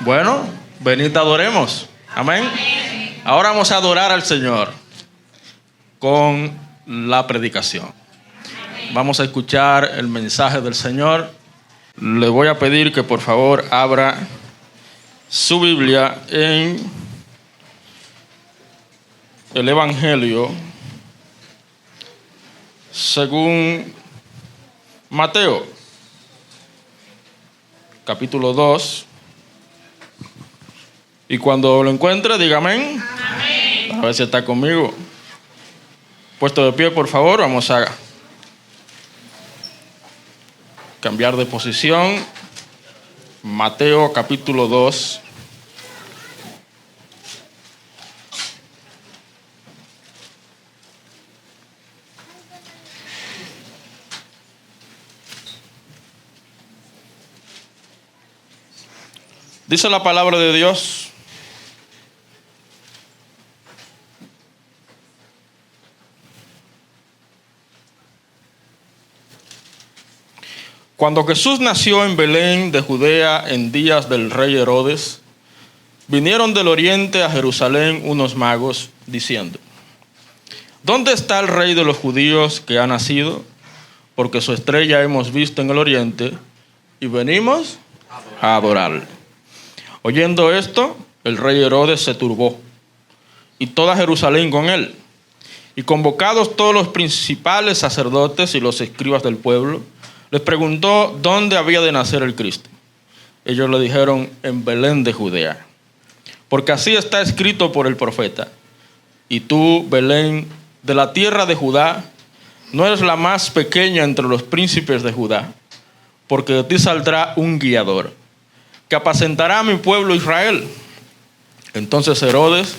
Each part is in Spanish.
Bueno, venid adoremos. Amén. Ahora vamos a adorar al Señor con la predicación. Vamos a escuchar el mensaje del Señor. Le voy a pedir que por favor abra su Biblia en el Evangelio según Mateo, capítulo 2. Y cuando lo encuentre, diga amén. Amén. A ver si está conmigo. Puesto de pie, por favor. Vamos a cambiar de posición. Mateo, capítulo 2. Dice la palabra de Dios: cuando Jesús nació en Belén de Judea en días del rey Herodes, vinieron del oriente a Jerusalén unos magos diciendo: ¿dónde está el rey de los judíos que ha nacido? Porque su estrella hemos visto en el oriente y venimos a adorarle. Oyendo esto, el rey Herodes se turbó, y toda Jerusalén con él. Y convocados todos los principales sacerdotes y los escribas del pueblo, les preguntó dónde había de nacer el Cristo. Ellos le dijeron: en Belén de Judea, porque así está escrito por el profeta: y tú, Belén, de la tierra de Judá, no eres la más pequeña entre los príncipes de Judá, porque de ti saldrá un guiador, que apacentará a mi pueblo Israel. Entonces Herodes,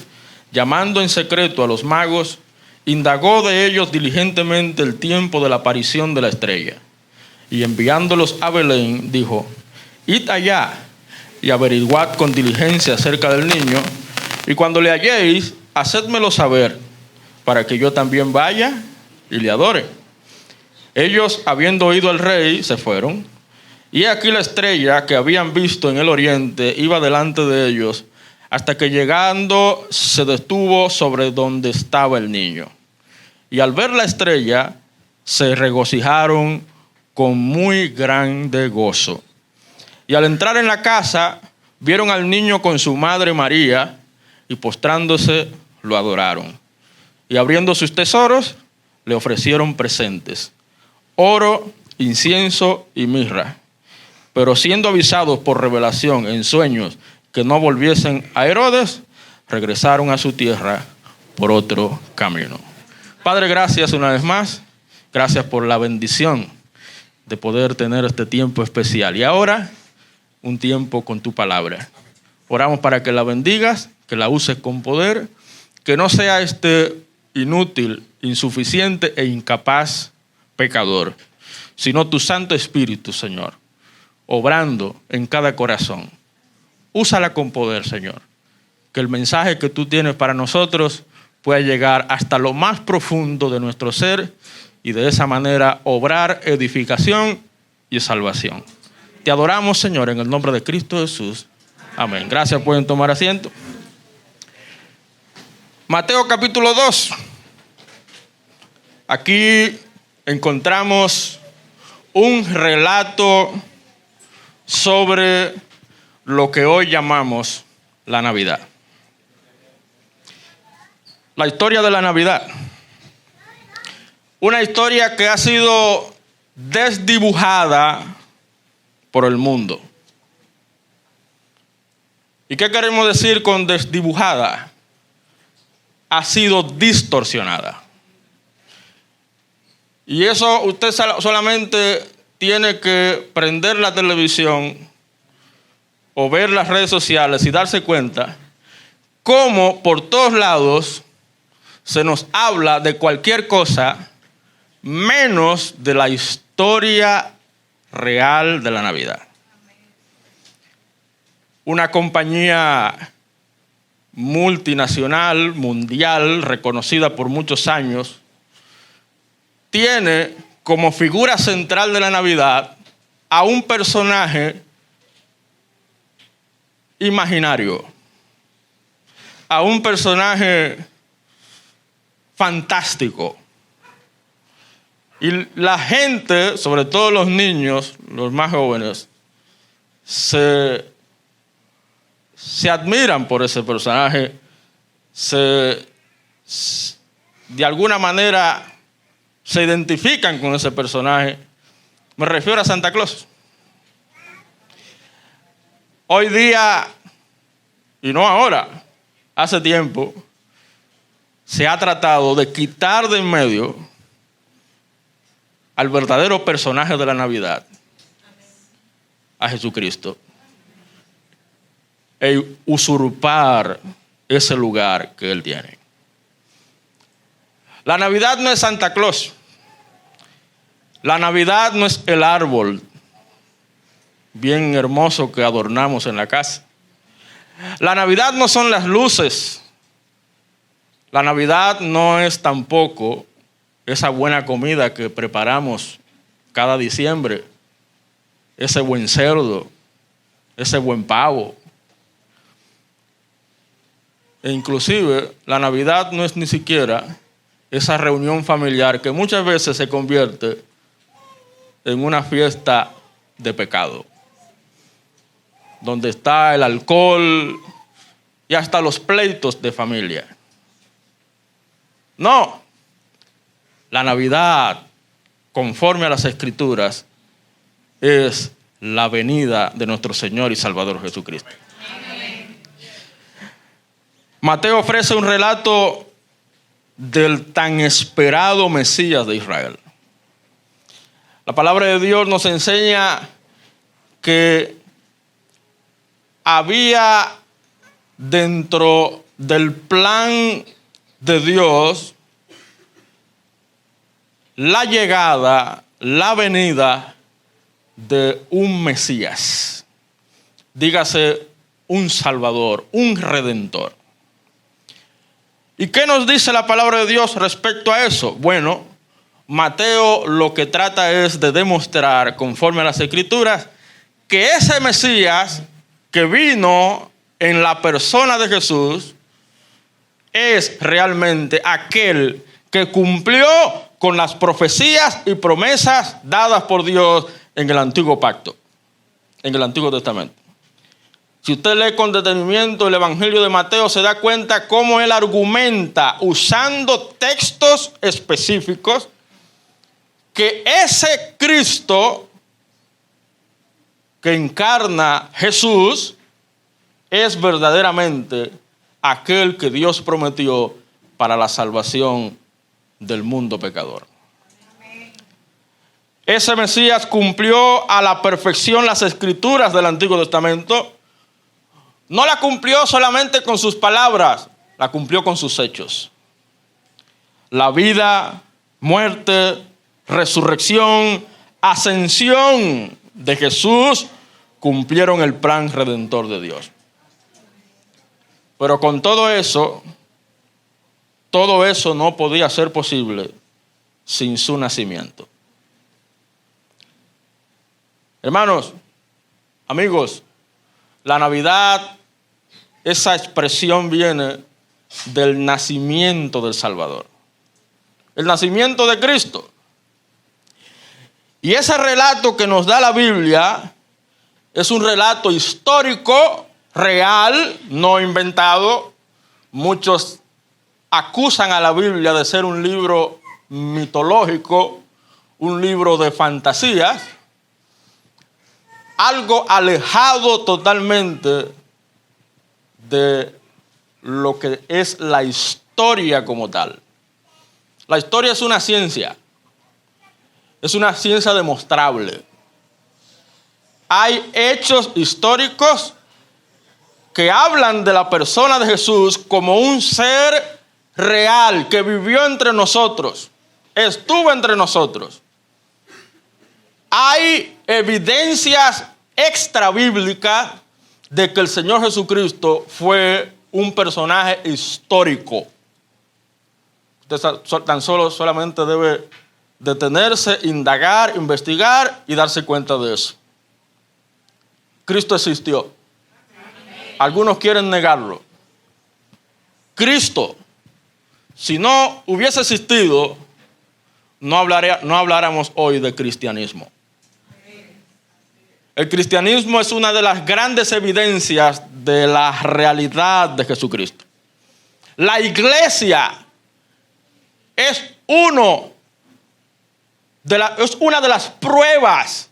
llamando en secreto a los magos, indagó de ellos diligentemente el tiempo de la aparición de la estrella. Y enviándolos a Belén, dijo: id allá y averiguad con diligencia acerca del niño, y cuando le halléis, hacédmelo saber, para que yo también vaya y le adore. Ellos, habiendo oído al rey, se fueron. Y aquí la estrella que habían visto en el oriente iba delante de ellos, hasta que llegando se detuvo sobre donde estaba el niño. Y al ver la estrella, se regocijaron con muy grande gozo. Y al entrar en la casa, vieron al niño con su madre María, y postrándose lo adoraron. Y abriendo sus tesoros, le ofrecieron presentes: oro, incienso y mirra. Pero siendo avisados por revelación en sueños que no volviesen a Herodes, regresaron a su tierra por otro camino. Padre, gracias una vez más. Gracias por la bendición de poder tener este tiempo especial. Y ahora, un tiempo con tu palabra. Oramos para que la bendigas, que la uses con poder, que no sea inútil, insuficiente e incapaz pecador, sino tu Santo Espíritu, Señor, obrando en cada corazón. Úsala con poder, Señor. Que el mensaje que tú tienes para nosotros pueda llegar hasta lo más profundo de nuestro ser y de esa manera obrar edificación y salvación. Te adoramos, Señor, en el nombre de Cristo Jesús. Amén. Gracias, pueden tomar asiento. Mateo capítulo 2. Aquí encontramos un relato sobre lo que hoy llamamos la Navidad. La historia de la Navidad. Una historia que ha sido desdibujada por el mundo. ¿Y qué queremos decir con desdibujada? Ha sido distorsionada. Y eso usted solamente tiene que prender la televisión o ver las redes sociales y darse cuenta cómo por todos lados se nos habla de cualquier cosa menos de la historia real de la Navidad. Una compañía multinacional, mundial, reconocida por muchos años, tiene como figura central de la Navidad a un personaje imaginario, a un personaje fantástico. Y la gente, sobre todo los niños, los más jóvenes, se admiran por ese personaje, de alguna manera se identifican con ese personaje. Me refiero a Santa Claus. Hoy día, y no ahora, hace tiempo, se ha tratado de quitar de en medio al verdadero personaje de la Navidad, a Jesucristo, e usurpar ese lugar que Él tiene. La Navidad no es Santa Claus. La Navidad no es el árbol bien hermoso que adornamos en la casa. La Navidad no son las luces. La Navidad no es tampoco esa buena comida que preparamos cada diciembre, ese buen cerdo, ese buen pavo. E inclusive la Navidad no es ni siquiera esa reunión familiar que muchas veces se convierte en una fiesta de pecado, donde está el alcohol y hasta los pleitos de familia. No, la Navidad, conforme a las Escrituras, es la venida de nuestro Señor y Salvador Jesucristo. Mateo ofrece un relato del tan esperado Mesías de Israel. La palabra de Dios nos enseña que había dentro del plan de Dios la llegada, la venida de un Mesías. Dígase, un Salvador, un Redentor. ¿Y qué nos dice la palabra de Dios respecto a eso? Bueno, Mateo lo que trata es de demostrar, conforme a las Escrituras, que ese Mesías que vino en la persona de Jesús es realmente aquel que cumplió con las profecías y promesas dadas por Dios en el Antiguo Pacto, en el Antiguo Testamento. Si usted lee con detenimiento el Evangelio de Mateo, se da cuenta cómo él argumenta, usando textos específicos, que ese Cristo que encarna Jesús es verdaderamente aquel que Dios prometió para la salvación del mundo pecador. Ese Mesías cumplió a la perfección las Escrituras del Antiguo Testamento. No la cumplió solamente con sus palabras, la cumplió con sus hechos. La vida, muerte, resurrección, ascensión de Jesús cumplieron el plan redentor de Dios. Pero con todo eso no podía ser posible sin su nacimiento. Hermanos, amigos, la Navidad, esa expresión viene del nacimiento del Salvador, el nacimiento de Cristo. Y ese relato que nos da la Biblia es un relato histórico, real, no inventado. Muchos acusan a la Biblia de ser un libro mitológico, un libro de fantasías, algo alejado totalmente de lo que es la historia como tal. La historia es una ciencia demostrable. Hay hechos históricos que hablan de la persona de Jesús como un ser real que vivió entre nosotros, estuvo entre nosotros. Hay evidencias extrabíblicas de que el Señor Jesucristo fue un personaje histórico. Usted solamente debe detenerse, indagar, investigar y darse cuenta de eso. Cristo existió. algunos quieren negarlo. Cristo, si no hubiese existido, no habláramos hoy de cristianismo. El cristianismo es una de las grandes evidencias de la realidad de Jesucristo. La iglesia es una de las pruebas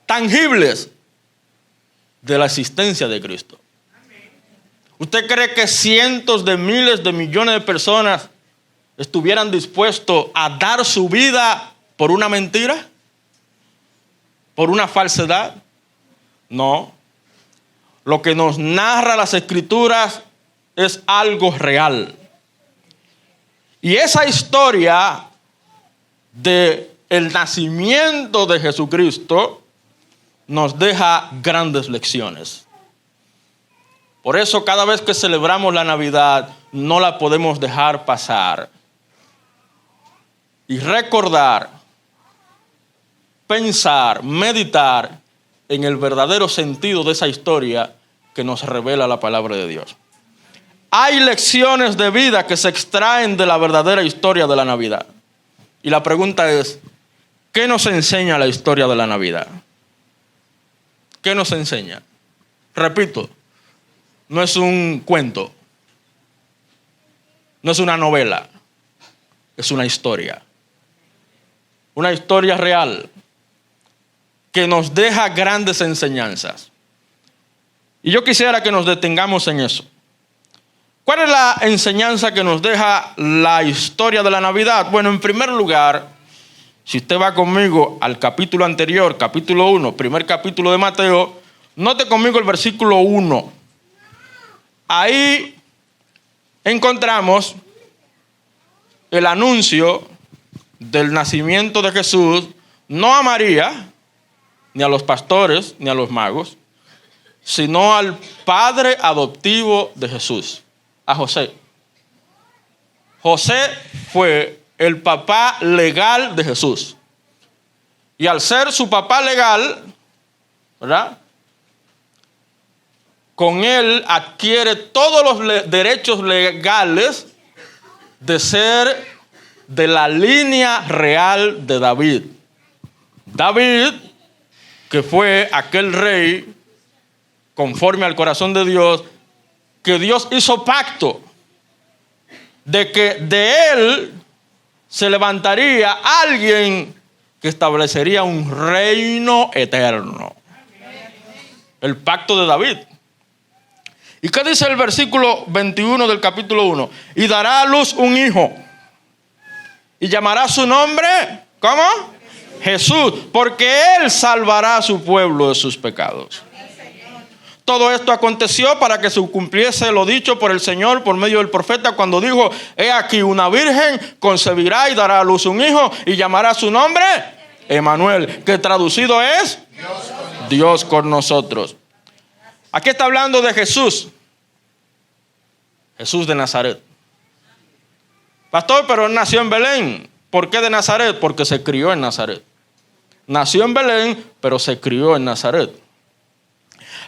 tangibles de la existencia de Cristo. ¿Usted cree que cientos de miles de millones de personas estuvieran dispuestos a dar su vida por una mentira? ¿Por una falsedad? No. Lo que nos narra las Escrituras es algo real. Y esa historia del nacimiento de Jesucristo nos deja grandes lecciones. Por eso cada vez que celebramos la Navidad no la podemos dejar pasar. Y recordar, pensar, meditar en el verdadero sentido de esa historia que nos revela la palabra de Dios. Hay lecciones de vida que se extraen de la verdadera historia de la Navidad. Y la pregunta es, ¿qué nos enseña la historia de la Navidad? ¿Qué nos enseña? Repito, no es un cuento, no es una novela, es una historia. Una historia real que nos deja grandes enseñanzas. Y yo quisiera que nos detengamos en eso. ¿Cuál es la enseñanza que nos deja la historia de la Navidad? Bueno, en primer lugar, si usted va conmigo al capítulo anterior, capítulo 1, primer capítulo de Mateo, note conmigo el versículo 1. Ahí encontramos el anuncio del nacimiento de Jesús, no a María, ni a los pastores, ni a los magos, sino al padre adoptivo de Jesús, a José. José fue el papá legal de Jesús. Y al ser su papá legal, ¿verdad?, con él adquiere todos los derechos legales de ser de la línea real de David. David, que fue aquel rey conforme al corazón de Dios, que Dios hizo pacto de que de él se levantaría alguien que establecería un reino eterno. El pacto de David. ¿Y qué dice el versículo 21 del capítulo 1? Y dará a luz un hijo. Y llamará su nombre, ¿cómo? Jesús, porque él salvará a su pueblo de sus pecados. Todo esto aconteció para que se cumpliese lo dicho por el Señor por medio del profeta cuando dijo: he aquí una virgen concebirá y dará a luz un hijo y llamará su nombre Emmanuel, que traducido es Dios con nosotros. Aquí está hablando de Jesús. Jesús de Nazaret. Pastor, pero él nació en Belén. ¿Por qué de Nazaret? Porque se crió en Nazaret. Nació en Belén, pero se crió en Nazaret.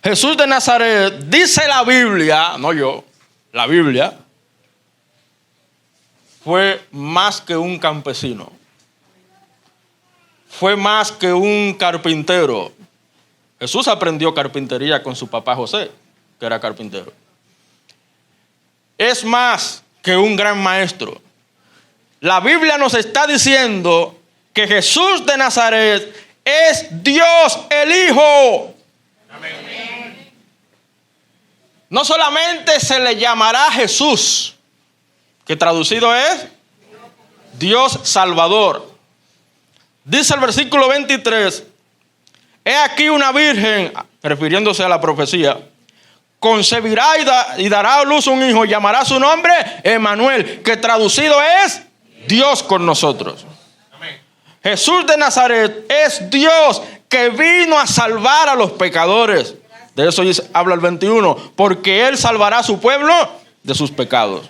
Jesús de Nazaret, dice la Biblia, no yo, la Biblia, fue más que un campesino. Fue más que un carpintero. Jesús aprendió carpintería con su papá José, que era carpintero. Es más que un gran maestro. La Biblia nos está diciendo que Jesús de Nazaret es Dios el Hijo. Amén. No solamente se le llamará Jesús, que traducido es Dios Salvador. Dice el versículo 23, he aquí una virgen, refiriéndose a la profecía, concebirá y dará a luz un hijo, y llamará su nombre Emmanuel, que traducido es Dios con nosotros. Amén. Jesús de Nazaret es Dios que vino a salvar a los pecadores. De eso habla el 21, porque él salvará a su pueblo de sus pecados.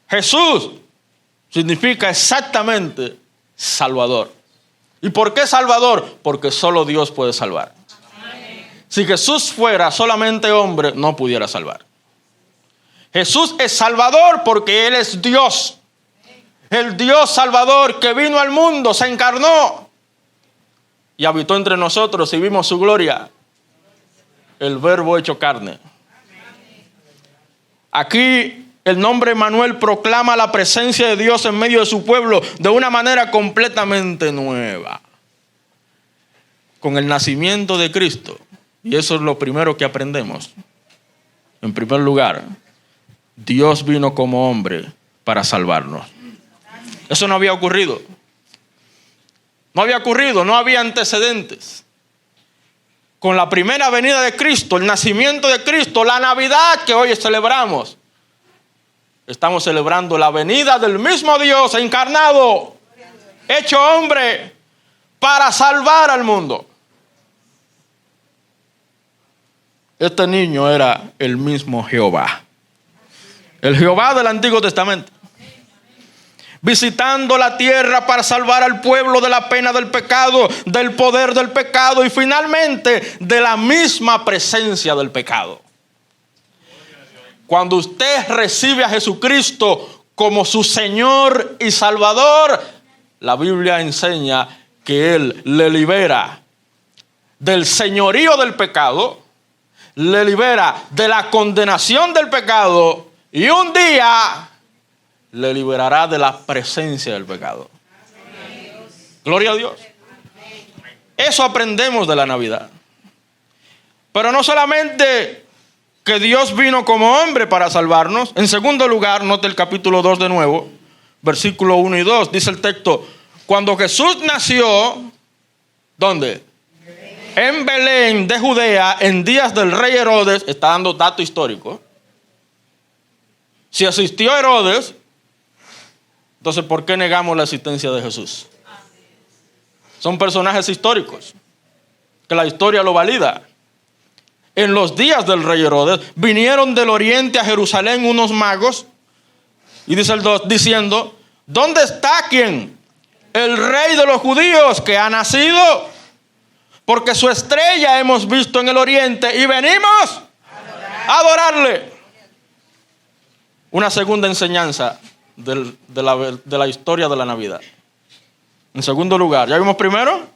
Jesús significa exactamente Salvador. ¿Y por qué Salvador? Porque solo Dios puede salvar. si Jesús fuera solamente hombre, no pudiera salvar. Jesús es Salvador porque Él es Dios. El Dios Salvador que vino al mundo, se encarnó y habitó entre nosotros y vimos su gloria. El Verbo hecho carne. Aquí el nombre Emmanuel proclama la presencia de Dios en medio de su pueblo de una manera completamente nueva. Con el nacimiento de Cristo. Y eso es lo primero que aprendemos. En primer lugar, Dios vino como hombre para salvarnos. Eso no había ocurrido. No había ocurrido, no había antecedentes. Con la primera venida de Cristo, el nacimiento de Cristo, la Navidad que hoy celebramos, estamos celebrando la venida del mismo Dios encarnado, hecho hombre, para salvar al mundo. Este niño era el mismo Jehová. El Jehová del Antiguo Testamento. Visitando la tierra para salvar al pueblo de la pena del pecado, del poder del pecado y finalmente de la misma presencia del pecado. Cuando usted recibe a Jesucristo como su Señor y Salvador, la Biblia enseña que Él le libera del señorío del pecado, le libera de la condenación del pecado y un día le liberará de la presencia del pecado. Gloria a Dios. Eso aprendemos de la Navidad. Pero no solamente que Dios vino como hombre para salvarnos. En segundo lugar, note el capítulo 2 de nuevo, versículo 1 y 2. Dice el texto, cuando Jesús nació, ¿dónde? En Belén de Judea, en días del rey Herodes, está dando dato histórico. Si asistió Herodes, entonces ¿por qué negamos la existencia de Jesús? Son personajes históricos, que la historia lo valida. En los días del rey Herodes, vinieron del oriente a Jerusalén unos magos, y dice el 2, diciendo, ¿dónde está quién? El rey de los judíos que ha nacido. Porque su estrella hemos visto en el oriente y venimos a adorarle. Una segunda enseñanza de la historia de la Navidad. En segundo lugar, ya vimos primero,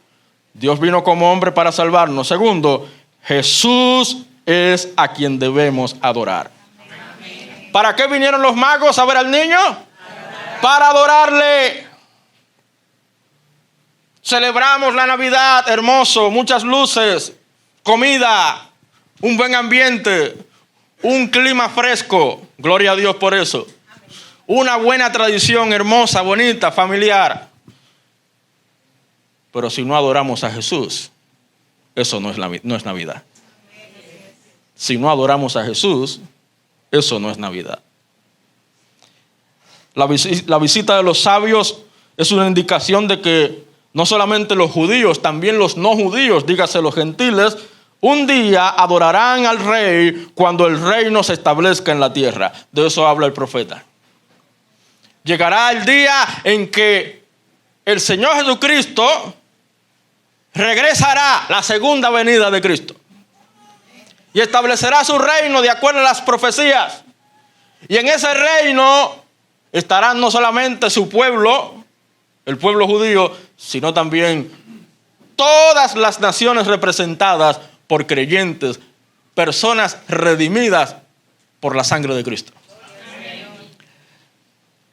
Dios vino como hombre para salvarnos. Segundo, Jesús es a quien debemos adorar. ¿Para qué vinieron los magos a ver al niño? Para adorarle. Celebramos la Navidad, hermoso, muchas luces, comida, un buen ambiente, un clima fresco. Gloria a Dios por eso. Una buena tradición, hermosa, bonita, familiar. Pero si no adoramos a Jesús, eso no es Navidad. Si no adoramos a Jesús, eso no es Navidad. La visita de los sabios es una indicación de que no solamente los judíos, también los no judíos, dígase los gentiles, un día adorarán al rey cuando el reino se establezca en la tierra. De eso habla el profeta. Llegará el día en que el Señor Jesucristo regresará, la segunda venida de Cristo, y establecerá su reino de acuerdo a las profecías. Y en ese reino estarán no solamente su pueblo, el pueblo judío, sino también todas las naciones representadas por creyentes, personas redimidas por la sangre de Cristo.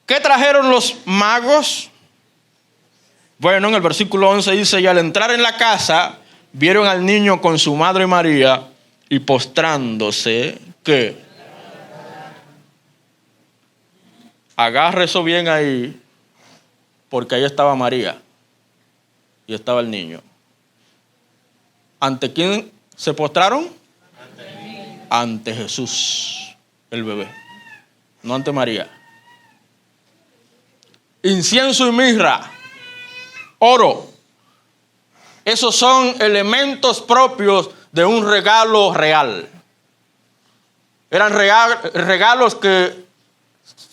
¿Qué trajeron los magos? Bueno, en el versículo 11 dice, y al entrar en la casa, vieron al niño con su madre María, y postrándose, ¿qué? Agarre eso bien ahí, porque ahí estaba María y estaba el niño. ¿Ante quién se postraron? Ante Jesús, el bebé, no ante María. Incienso y mirra, oro, esos son elementos propios de un regalo real. Eran regalos que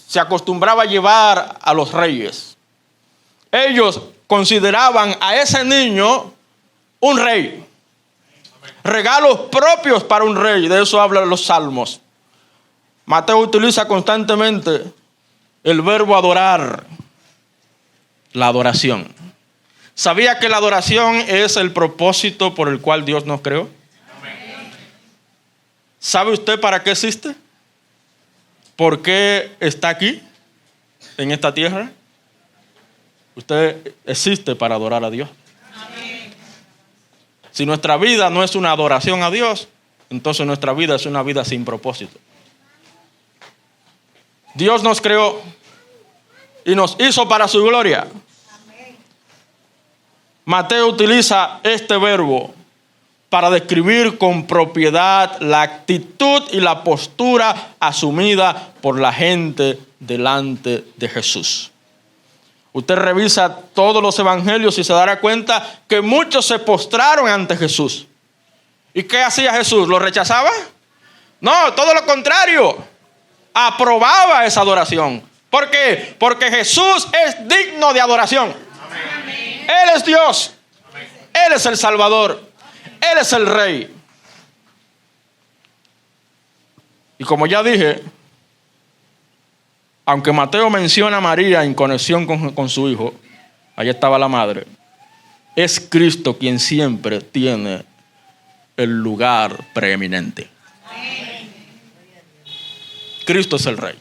se acostumbraba a llevar a los reyes. Ellos consideraban a ese niño un rey. regalos propios para un rey. De eso hablan los salmos. Mateo utiliza constantemente el verbo adorar, la adoración. ¿Sabía que la adoración es el propósito por el cual Dios nos creó? ¿Sabe usted para qué existe? ¿Por qué está aquí, en esta tierra? Usted existe para adorar a Dios. Si nuestra vida no es una adoración a Dios, entonces nuestra vida es una vida sin propósito. Dios nos creó y nos hizo para su gloria. Mateo utiliza este verbo para describir con propiedad la actitud y la postura asumida por la gente delante de Jesús. Usted revisa todos los evangelios y se dará cuenta que muchos se postraron ante Jesús. ¿Y qué hacía Jesús? ¿Lo rechazaba? No, todo lo contrario. Aprobaba esa adoración. ¿Por qué? Porque Jesús es digno de adoración. Él es Dios. Él es el Salvador. Él es el Rey. Y como ya dije, aunque Mateo menciona a María en conexión con su hijo, allá estaba la madre, es Cristo quien siempre tiene el lugar preeminente. Cristo es el Rey.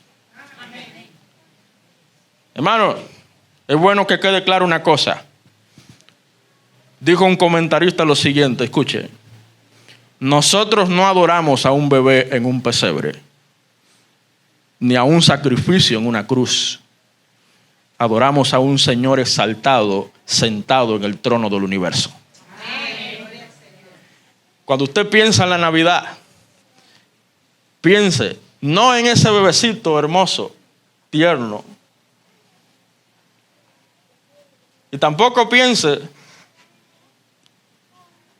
Hermano, es bueno que quede claro una cosa. Dijo un comentarista lo siguiente, escuche. Nosotros no adoramos a un bebé en un pesebre, ni a un sacrificio en una cruz. Adoramos a un Señor exaltado, sentado en el trono del universo. Cuando usted piensa en la Navidad, piense no en ese bebecito hermoso, tierno. Y tampoco piense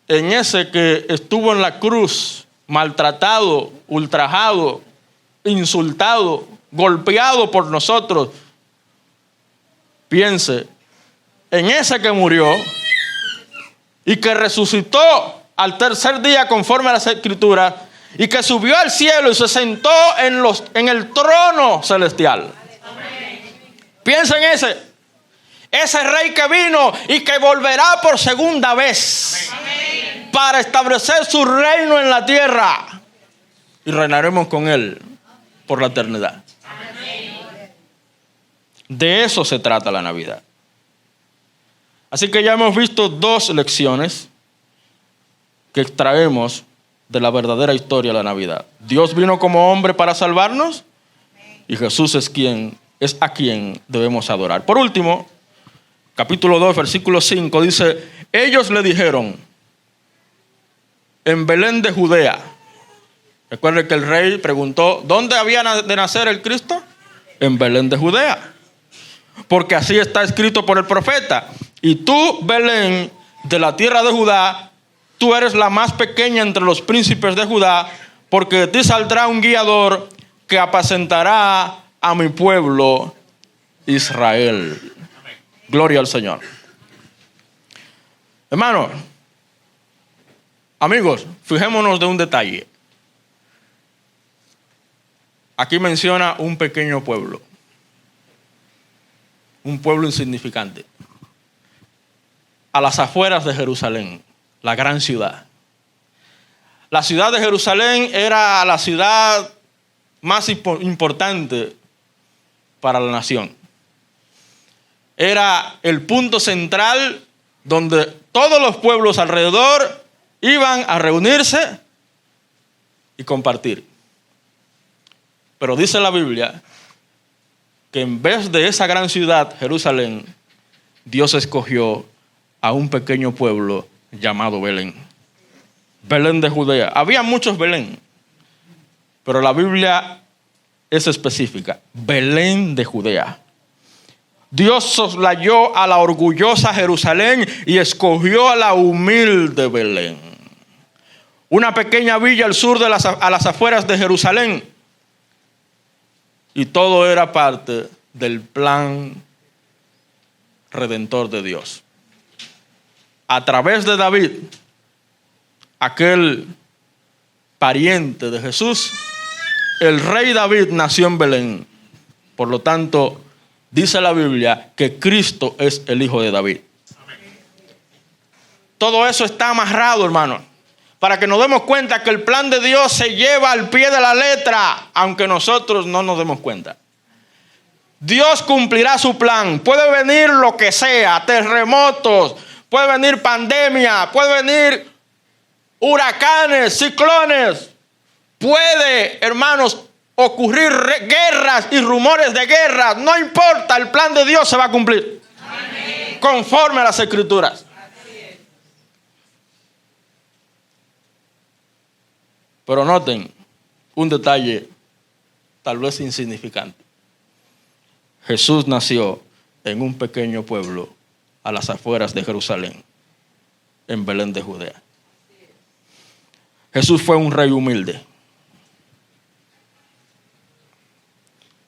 en ese que estuvo en la cruz, maltratado, ultrajado, insultado, golpeado por nosotros. Piense en ese que murió y que resucitó al tercer día conforme a las Escrituras y que subió al cielo y se sentó en el trono celestial. Piensa en ese rey que vino y que volverá por segunda vez para establecer su reino en la tierra y reinaremos con él por la eternidad. De eso se trata la Navidad. Así que ya hemos visto dos lecciones que extraemos de la verdadera historia de la Navidad. Dios vino como hombre para salvarnos y Jesús es a quien debemos adorar. Por último, capítulo 2, versículo 5 dice: ellos le dijeron, en Belén de Judea. Recuerden que el rey preguntó, ¿dónde había de nacer el Cristo? En Belén de Judea. Porque así está escrito por el profeta. Y tú, Belén, de la tierra de Judá, tú eres la más pequeña entre los príncipes de Judá, porque de ti saldrá un guiador que apacentará a mi pueblo Israel. Amén. Gloria al Señor. Hermano, amigos, fijémonos de un detalle. Aquí menciona un pequeño pueblo. Un pueblo insignificante. A las afueras de Jerusalén, la gran ciudad. La ciudad de Jerusalén era la ciudad más importante para la nación. Era el punto central donde todos los pueblos alrededor iban a reunirse y compartir. Pero dice la Biblia que en vez de esa gran ciudad, Jerusalén, Dios escogió a un pequeño pueblo llamado Belén. Belén de Judea. Había muchos Belén, pero la Biblia es específica. Belén de Judea. Dios soslayó a la orgullosa Jerusalén y escogió a la humilde Belén. Una pequeña villa al sur a las afueras de Jerusalén. Y todo era parte del plan redentor de Dios. A través de David, aquel pariente de Jesús, el rey David nació en Belén. Por lo tanto, dice la Biblia que Cristo es el hijo de David. Todo eso está amarrado, hermano, para que nos demos cuenta que el plan de Dios se lleva al pie de la letra, aunque nosotros no nos demos cuenta. Dios cumplirá su plan. Puede venir lo que sea, terremotos, puede venir pandemia, puede venir huracanes, ciclones. Puede, hermanos, ocurrir guerras y rumores de guerras. No importa, el plan de Dios se va a cumplir. Amén. Conforme a las Escrituras. Pero noten un detalle tal vez insignificante. Jesús nació en un pequeño pueblo a las afueras de Jerusalén, en Belén de Judea. Jesús fue un rey humilde.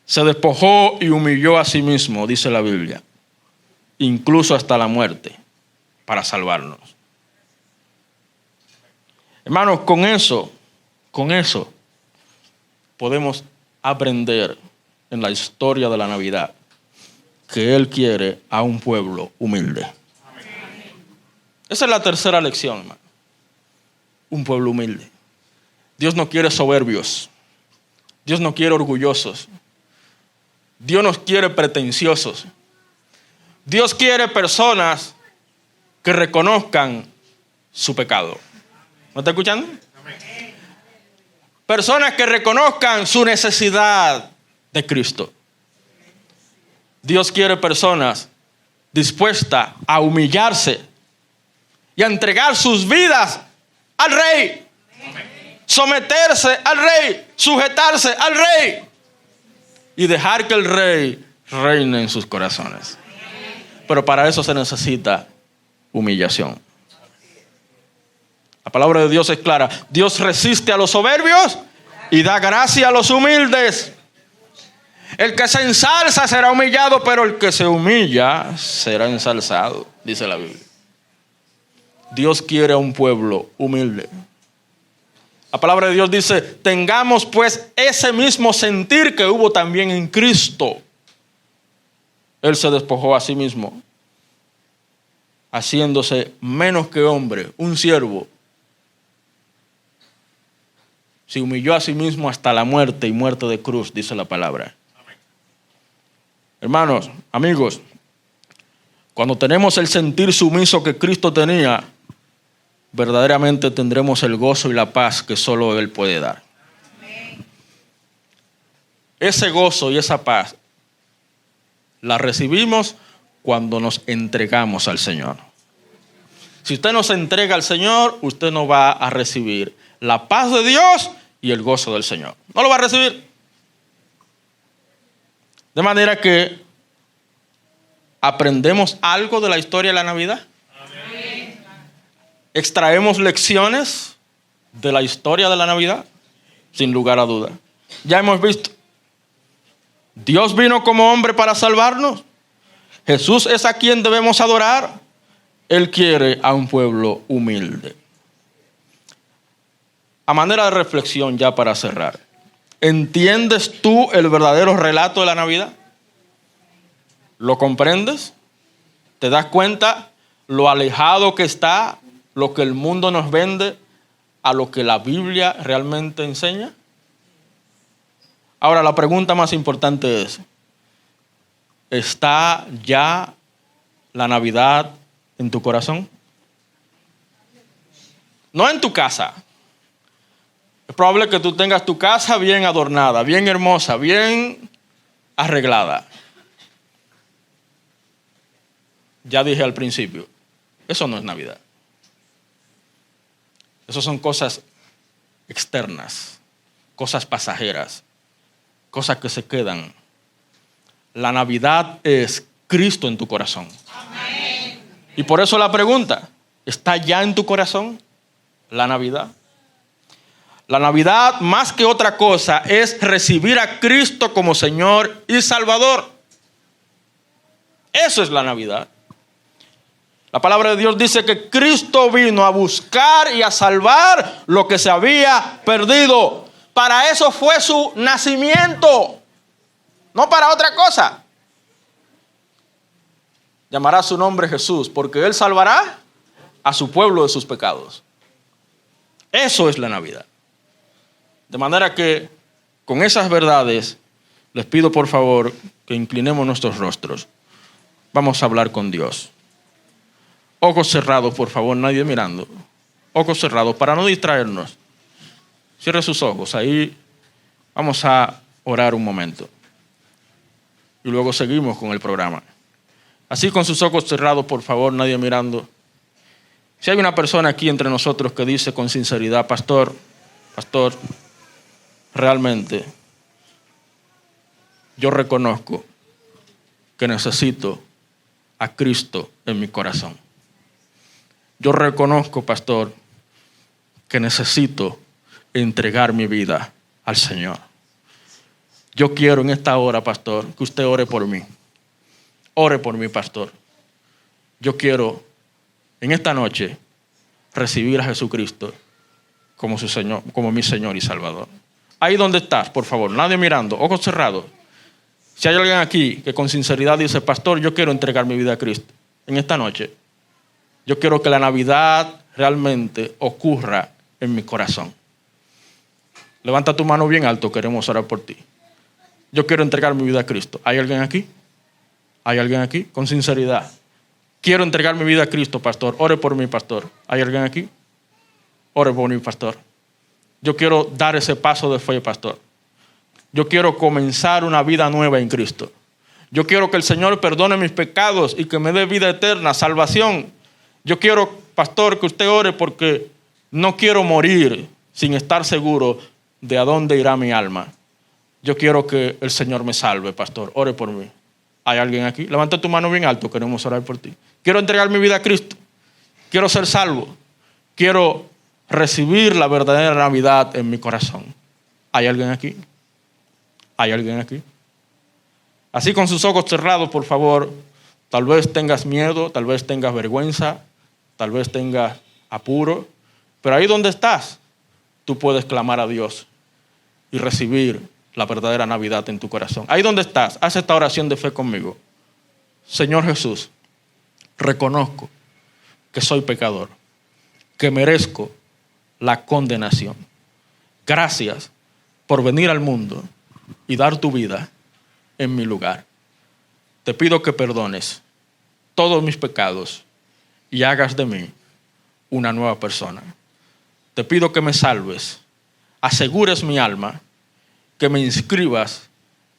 Se despojó y humilló a sí mismo, dice la Biblia, incluso hasta la muerte, para salvarnos. Hermanos, con eso podemos aprender en la historia de la Navidad que Él quiere a un pueblo humilde. Esa es la tercera lección, hermano. Un pueblo humilde. Dios no quiere soberbios. Dios no quiere orgullosos. Dios no quiere pretenciosos. Dios quiere personas que reconozcan su pecado. ¿Me está escuchando? Personas que reconozcan su necesidad de Cristo. Dios quiere personas dispuestas a humillarse y a entregar sus vidas al Rey. Someterse al Rey, sujetarse al Rey y dejar que el Rey reine en sus corazones. Pero para eso se necesita humillación. La palabra de Dios es clara. Dios resiste a los soberbios y da gracia a los humildes. El que se ensalza será humillado, pero el que se humilla será ensalzado, dice la Biblia. Dios quiere a un pueblo humilde. La palabra de Dios dice: tengamos pues ese mismo sentir que hubo también en Cristo. Él se despojó a sí mismo, haciéndose menos que hombre, un siervo. Se humilló a sí mismo hasta la muerte y muerte de cruz, dice la palabra. Amén. Hermanos, amigos, cuando tenemos el sentir sumiso que Cristo tenía, verdaderamente tendremos el gozo y la paz que solo Él puede dar. Amén. Ese gozo y esa paz la recibimos cuando nos entregamos al Señor. Si usted no se entrega al Señor, usted no va a recibir la paz de Dios y el gozo del Señor. No lo va a recibir. De manera que aprendemos algo de la historia de la Navidad. Amén. Extraemos lecciones de la historia de la Navidad, sin lugar a duda. Ya hemos visto. Dios vino como hombre para salvarnos. Jesús es a quien debemos adorar. Él quiere a un pueblo humilde. A manera de reflexión, ya para cerrar, ¿entiendes tú el verdadero relato de la Navidad? ¿Lo comprendes? ¿Te das cuenta lo alejado que está lo que el mundo nos vende a lo que la Biblia realmente enseña? Ahora, la pregunta más importante es: ¿está ya la Navidad en tu corazón? No en tu casa. Es probable que tú tengas tu casa bien adornada, bien hermosa, bien arreglada. Ya dije al principio, eso no es Navidad. Eso son cosas externas, cosas pasajeras, cosas que se quedan. La Navidad es Cristo en tu corazón. Amén. Y por eso la pregunta: ¿está ya en tu corazón la Navidad? La Navidad, más que otra cosa, es recibir a Cristo como Señor y Salvador. Eso es la Navidad. La palabra de Dios dice que Cristo vino a buscar y a salvar lo que se había perdido. Para eso fue su nacimiento, no para otra cosa. Llamará su nombre Jesús, porque Él salvará a su pueblo de sus pecados. Eso es la Navidad. De manera que con esas verdades les pido por favor que inclinemos nuestros rostros. Vamos a hablar con Dios. Ojos cerrados, por favor, nadie mirando. Ojos cerrados para no distraernos. Cierre sus ojos. Ahí vamos a orar un momento. Y luego seguimos con el programa. Así con sus ojos cerrados, por favor, nadie mirando. Si hay una persona aquí entre nosotros que dice con sinceridad, pastor, realmente yo reconozco que necesito a Cristo en mi corazón. Yo reconozco, pastor, que necesito entregar mi vida al Señor. Yo quiero en esta hora, pastor, que usted ore por mí. Ore por mí, pastor. Yo quiero en esta noche recibir a Jesucristo como su Señor, como mi Señor y Salvador. Ahí donde estás, por favor, nadie mirando, ojos cerrados. Si hay alguien aquí que con sinceridad dice, pastor, yo quiero entregar mi vida a Cristo en esta noche. Yo quiero que la Navidad realmente ocurra en mi corazón. Levanta tu mano bien alto, queremos orar por ti. Yo quiero entregar mi vida a Cristo. ¿Hay alguien aquí? ¿Hay alguien aquí? Con sinceridad. Quiero entregar mi vida a Cristo, pastor. Ore por mí, pastor. ¿Hay alguien aquí? Ore por mí, pastor. Yo quiero dar ese paso de fe, pastor. Yo quiero comenzar una vida nueva en Cristo. Yo quiero que el Señor perdone mis pecados y que me dé vida eterna, salvación. Yo quiero, pastor, que usted ore porque no quiero morir sin estar seguro de a dónde irá mi alma. Yo quiero que el Señor me salve, pastor. Ore por mí. ¿Hay alguien aquí? Levanta tu mano bien alto, queremos orar por ti. Quiero entregar mi vida a Cristo. Quiero ser salvo. Quiero recibir la verdadera Navidad en mi corazón. ¿Hay alguien aquí? ¿Hay alguien aquí? Así con sus ojos cerrados, por favor. Tal vez tengas miedo, tal vez tengas vergüenza, tal vez tengas apuro. Pero ahí donde estás, tú puedes clamar a Dios y recibir la verdadera Navidad en tu corazón. Ahí donde estás, haz esta oración de fe conmigo. Señor Jesús, reconozco que soy pecador, que merezco la condenación. Gracias por venir al mundo y dar tu vida en mi lugar. Te pido que perdones todos mis pecados y hagas de mí una nueva persona. Te pido que me salves, asegures mi alma, que me inscribas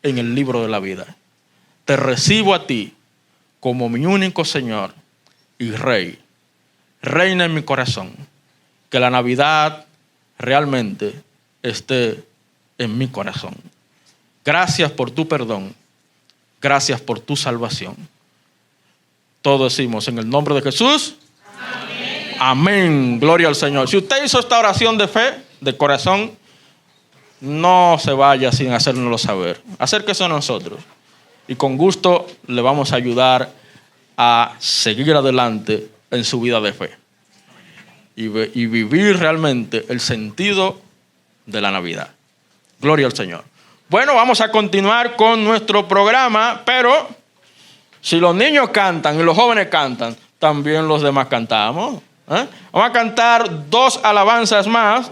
en el libro de la vida. Te recibo a ti como mi único Señor y Rey. Reina en mi corazón. Que la Navidad realmente esté en mi corazón. Gracias por tu perdón. Gracias por tu salvación. Todos decimos en el nombre de Jesús. Amén. Amén. Gloria al Señor. Si usted hizo esta oración de fe, de corazón, no se vaya sin hacérnoslo saber. Acérquese a nosotros y con gusto le vamos a ayudar a seguir adelante en su vida de fe y vivir realmente el sentido de la Navidad. Gloria al Señor. Bueno, vamos a continuar con nuestro programa, pero si los niños cantan y los jóvenes cantan, también los demás cantamos. Vamos a cantar 2 alabanzas más.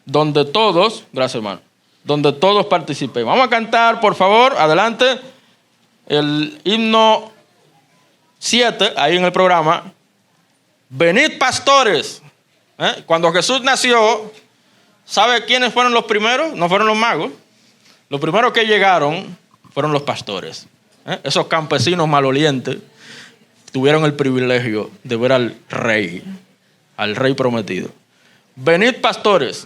Donde todos, gracias hermano, donde todos participen. Vamos a cantar, por favor, adelante, el himno 7, ahí en el programa. Venid pastores. Cuando Jesús nació, ¿sabe quiénes fueron los primeros? No fueron los magos. Los primeros que llegaron fueron los pastores. Esos campesinos malolientes tuvieron el privilegio de ver al rey prometido. Venid pastores.